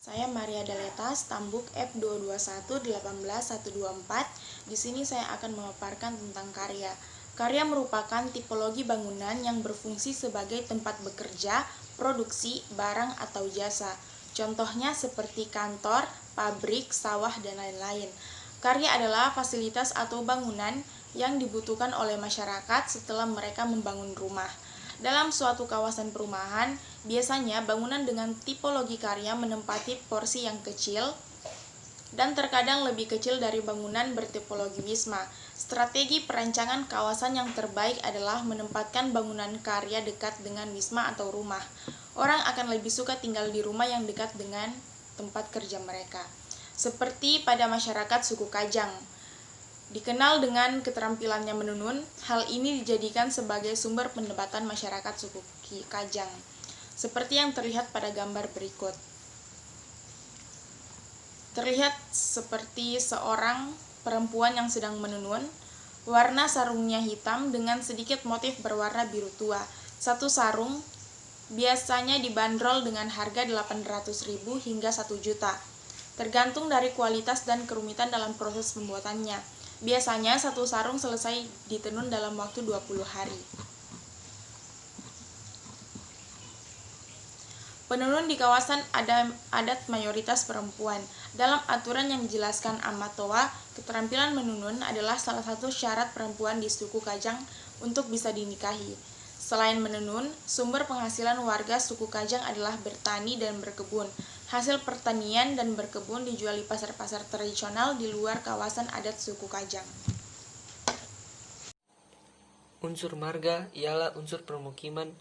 Saya Maria Daletas, Tambuk F22118124. Di sini saya akan memaparkan tentang karya. Karya merupakan tipologi bangunan yang berfungsi sebagai tempat bekerja, produksi, barang atau jasa. Contohnya seperti kantor, pabrik, sawah, dan lain-lain. Karya adalah fasilitas atau bangunan yang dibutuhkan oleh masyarakat setelah mereka membangun rumah. Dalam suatu kawasan perumahan, biasanya bangunan dengan tipologi karya menempati porsi yang kecil dan terkadang lebih kecil dari bangunan bertipologi wisma. Strategi perancangan kawasan yang terbaik adalah menempatkan bangunan karya dekat dengan wisma atau rumah. Orang akan lebih suka tinggal di rumah yang dekat dengan tempat kerja mereka. Seperti pada masyarakat suku Kajang. Dikenal dengan keterampilannya menenun, hal ini dijadikan sebagai sumber pendapatan masyarakat suku Kajang, seperti yang terlihat pada gambar berikut. Terlihat seperti seorang perempuan yang sedang menenun. Warna sarungnya hitam dengan sedikit motif berwarna biru tua. Satu sarung biasanya dibanderol dengan harga 800.000 hingga 1 juta, tergantung dari kualitas dan kerumitan dalam proses pembuatannya. Biasanya satu sarung selesai ditenun dalam waktu 20 hari. Penenun di kawasan adat mayoritas perempuan. Dalam aturan yang dijelaskan Amatoa, keterampilan menenun adalah salah satu syarat perempuan di suku Kajang untuk bisa dinikahi. Selain menenun, sumber penghasilan warga suku Kajang adalah bertani dan berkebun. Hasil pertanian dan berkebun dijual di pasar-pasar tradisional di luar kawasan adat suku Kajang. Unsur marga ialah unsur permukiman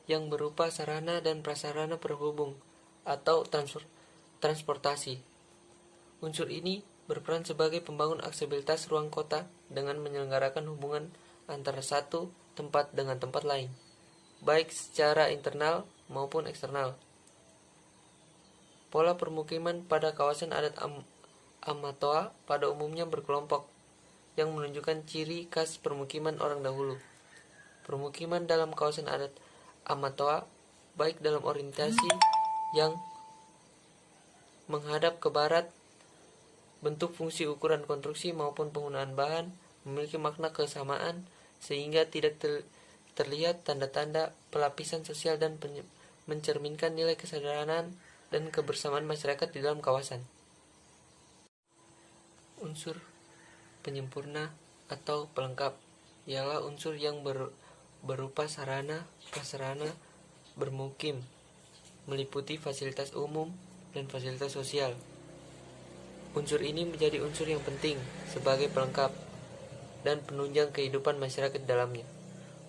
yang berupa sarana dan prasarana penghubung atau transportasi. Unsur ini berperan sebagai pembangun aksesibilitas ruang kota dengan menyelenggarakan hubungan antara satu tempat dengan tempat lain, baik secara internal maupun eksternal. Pola permukiman pada kawasan adat Amatoa pada umumnya berkelompok, yang menunjukkan ciri khas permukiman orang dahulu. Permukiman dalam kawasan adat Amatoa, baik dalam orientasi yang menghadap ke barat, bentuk, fungsi, ukuran konstruksi maupun penggunaan bahan, memiliki makna kesamaan sehingga tidak terlihat tanda-tanda pelapisan sosial dan mencerminkan nilai kesadaran dan kebersamaan masyarakat di dalam kawasan. Unsur penyempurna atau pelengkap ialah unsur yang berupa sarana prasarana bermukim, meliputi fasilitas umum dan fasilitas sosial. Unsur ini menjadi unsur yang penting sebagai pelengkap dan penunjang kehidupan masyarakat di dalamnya.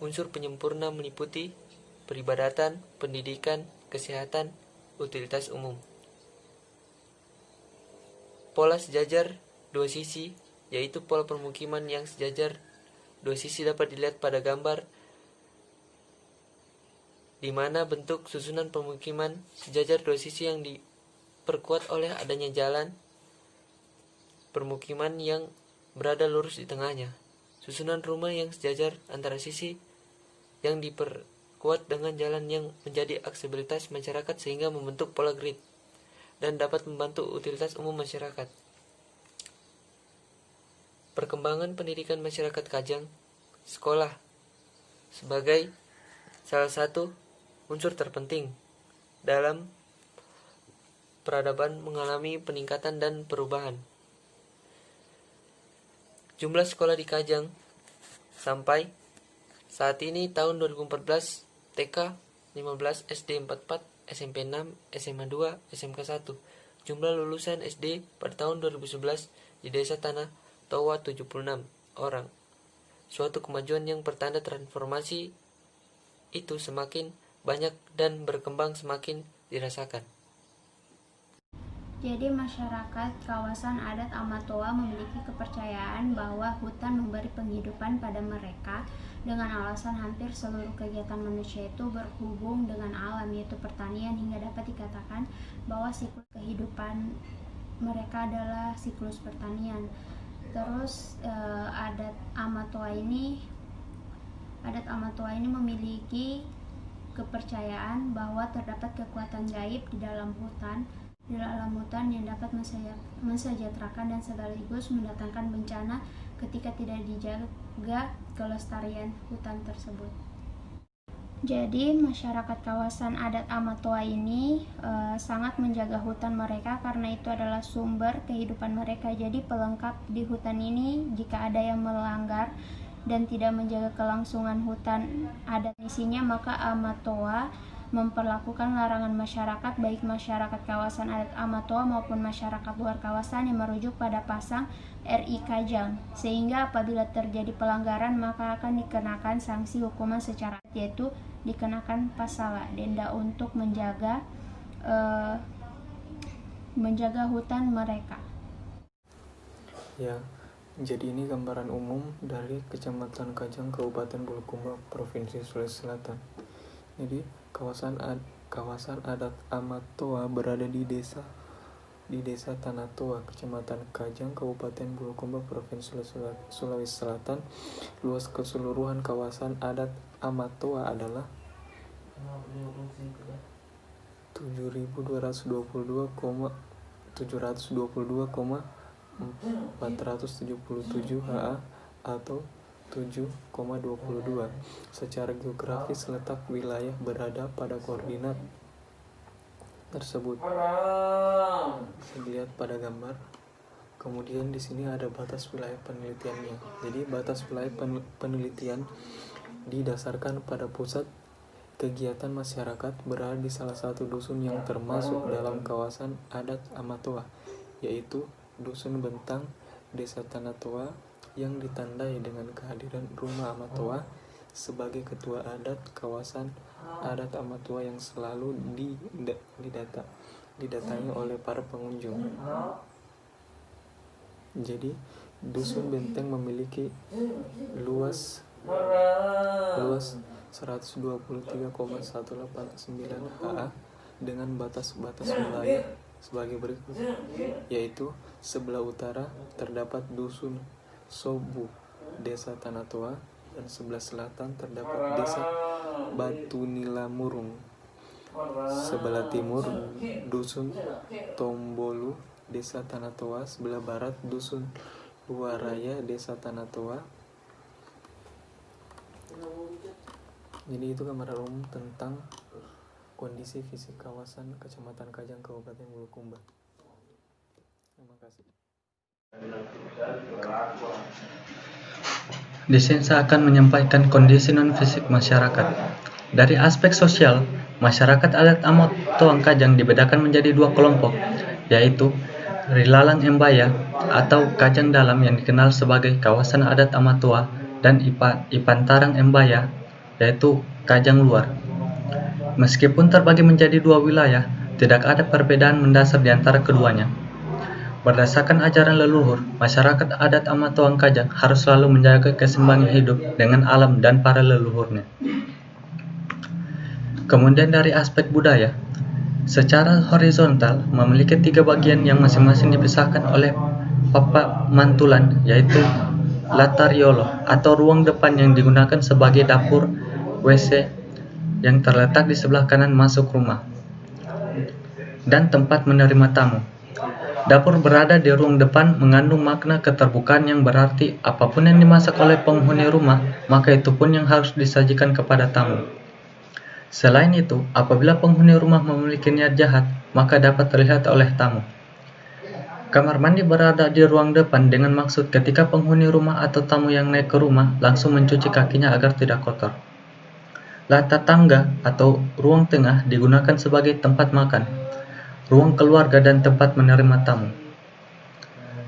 Unsur penyempurna meliputi peribadatan, pendidikan, kesehatan, utilitas umum. Pola sejajar dua sisi, yaitu pola permukiman yang sejajar dua sisi dapat dilihat pada gambar, di mana bentuk susunan permukiman sejajar dua sisi yang diperkuat oleh adanya jalan permukiman yang berada lurus di tengahnya. Susunan rumah yang sejajar antara sisi yang diperkuat dengan jalan yang menjadi aksesibilitas masyarakat sehingga membentuk pola grid dan dapat membantu utilitas umum masyarakat. Perkembangan pendidikan masyarakat Kajang, sekolah sebagai salah satu unsur terpenting dalam peradaban mengalami peningkatan dan perubahan. Jumlah sekolah di Kajang sampai saat ini tahun 2014 TK 15, SD 44, SMP 6, SMA 2, SMK 1. Jumlah lulusan SD pada tahun 2011 di Desa Tanah Towa 76 orang. Suatu kemajuan yang pertanda transformasi itu semakin banyak dan berkembang semakin dirasakan. Jadi masyarakat kawasan adat Amatoa memiliki kepercayaan bahwa hutan memberi penghidupan pada mereka dengan alasan hampir seluruh kegiatan manusia itu berhubung dengan alam, yaitu pertanian, hingga dapat dikatakan bahwa siklus kehidupan mereka adalah siklus pertanian. Terus adat Amatoa ini memiliki kepercayaan bahwa terdapat kekuatan gaib di dalam hutan di alam hutan yang dapat mensejahterakan dan sekaligus mendatangkan bencana ketika tidak dijaga kelestarian hutan tersebut. Jadi masyarakat kawasan adat Amatoa ini sangat menjaga hutan mereka karena itu adalah sumber kehidupan mereka. Jadi pelengkap di hutan ini jika ada yang melanggar dan tidak menjaga kelangsungan hutan adat isinya, maka Amatoa memperlakukan larangan masyarakat, baik masyarakat kawasan adat Amatoa maupun masyarakat luar kawasan yang merujuk pada pasang RI Kajang, sehingga apabila terjadi pelanggaran maka akan dikenakan sanksi hukuman secara yaitu dikenakan pasal denda untuk menjaga hutan mereka. Ya, jadi ini gambaran umum dari Kecamatan Kajang, Kabupaten Bulukumba, Provinsi Sulawesi Selatan. Jadi kawasan adat Amatoa berada di desa Tanah Toa, Kecamatan Kajang, Kabupaten Bulukumba, Provinsi Sulawesi Selatan. Luas keseluruhan kawasan adat Amatoa adalah 7.722,477 ha atau 7,22. Secara geografis letak wilayah berada pada koordinat tersebut. Bisa dilihat pada gambar. Kemudian di sini ada batas wilayah penelitiannya. Jadi batas wilayah penelitian didasarkan pada pusat kegiatan masyarakat berada di salah satu dusun yang termasuk dalam kawasan adat Amatoa, yaitu Dusun Bentang, Desa Tanah Toa, yang ditandai dengan kehadiran Rumah Amatoa sebagai ketua adat kawasan adat Amatoa yang selalu didatangi oleh para pengunjung. Jadi Dusun Benteng memiliki luas 123,189 ha dengan batas-batas wilayah sebagai berikut, yaitu sebelah utara terdapat Dusun Sobu, Desa Tanah Toa, dan sebelah selatan terdapat Desa Batu Nilamurung. Sebelah timur Dusun Tombolu, Desa Tanah Toa. Sebelah barat Dusun Luaraya, Desa Tanah Toa. Jadi itu gambaran umum tentang kondisi fisik kawasan Kecamatan Kajang, Kabupaten Bulukumba. Terima kasih. Di sini saya akan menyampaikan kondisi non-fisik masyarakat. Dari aspek sosial, masyarakat adat Amatoa Kajang dibedakan menjadi dua kelompok, yaitu Rilalang Embaya atau Kajang Dalam yang dikenal sebagai kawasan adat Amatoa, dan Ipantarang Embaya, yaitu Kajang Luar. Meskipun terbagi menjadi dua wilayah, tidak ada perbedaan mendasar di antara keduanya. Berdasarkan ajaran leluhur, masyarakat adat Amatoa Kajang harus selalu menjaga keseimbangan hidup dengan alam dan para leluhurnya. Kemudian dari aspek budaya, secara horizontal memiliki 3 bagian yang masing-masing dipisahkan oleh papan mantulan, yaitu latariolo atau ruang depan yang digunakan sebagai dapur WC yang terletak di sebelah kanan masuk rumah, dan tempat menerima tamu. Dapur berada di ruang depan mengandung makna keterbukaan yang berarti apapun yang dimasak oleh penghuni rumah, maka itu pun yang harus disajikan kepada tamu. Selain itu, apabila penghuni rumah memiliki niat jahat, maka dapat terlihat oleh tamu. Kamar mandi berada di ruang depan dengan maksud ketika penghuni rumah atau tamu yang naik ke rumah langsung mencuci kakinya agar tidak kotor. Lata tangga atau ruang tengah digunakan sebagai tempat makan, ruang keluarga dan tempat menerima tamu.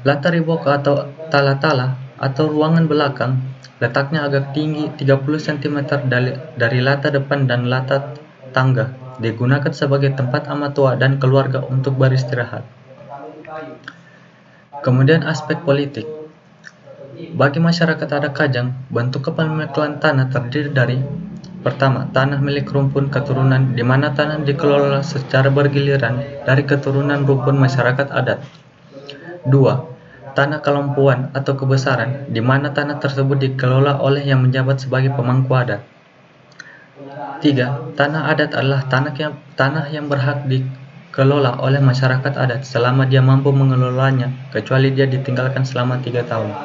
Lata ribok atau tala-tala atau ruangan belakang letaknya agak tinggi 30 cm dari lata depan, dan lata tangga digunakan sebagai tempat Amatoa dan keluarga untuk beristirahat. Kemudian aspek politik. Bagi masyarakat adat Kajang, bentuk kepemilikan tanah terdiri dari: pertama, tanah milik rumpun keturunan, di mana tanah dikelola secara bergiliran dari keturunan rumpun masyarakat adat. 2. Tanah kelompokan atau kebesaran, di mana tanah tersebut dikelola oleh yang menjabat sebagai pemangku adat. 3. Tanah adat adalah tanah yang berhak dikelola oleh masyarakat adat selama dia mampu mengelolanya, kecuali dia ditinggalkan selama 3 tahun.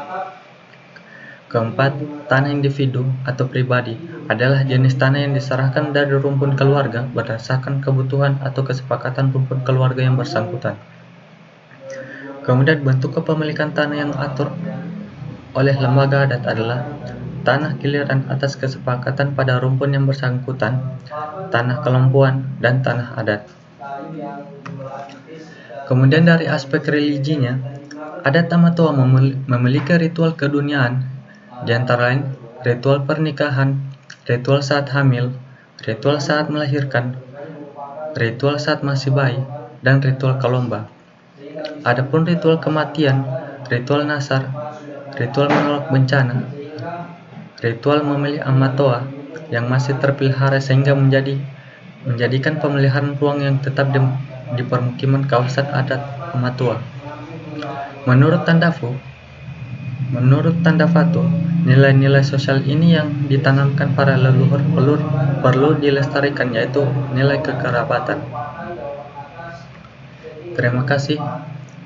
Keempat, tanah individu atau pribadi adalah jenis tanah yang diserahkan dari rumpun keluarga berdasarkan kebutuhan atau kesepakatan rumpun keluarga yang bersangkutan. Kemudian bentuk kepemilikan tanah yang diatur oleh lembaga adat adalah tanah giliran atas kesepakatan pada rumpun yang bersangkutan, tanah kelompokan, dan tanah adat. Kemudian dari aspek religinya, adat Amatoa memiliki ritual keduniaan, di antara lain ritual pernikahan, ritual saat hamil, ritual saat melahirkan, ritual saat masih bayi, dan ritual kalomba. Adapun ritual kematian, ritual nasar, ritual menolak bencana, ritual memilih Amatoa yang masih terpelihara sehingga menjadikan pemeliharaan ruang yang tetap di permukiman kawasan adat Amatoa. Menurut Tandafatu, nilai-nilai sosial ini yang ditanamkan para leluhur perlu dilestarikan, yaitu nilai kekerabatan. Terima kasih.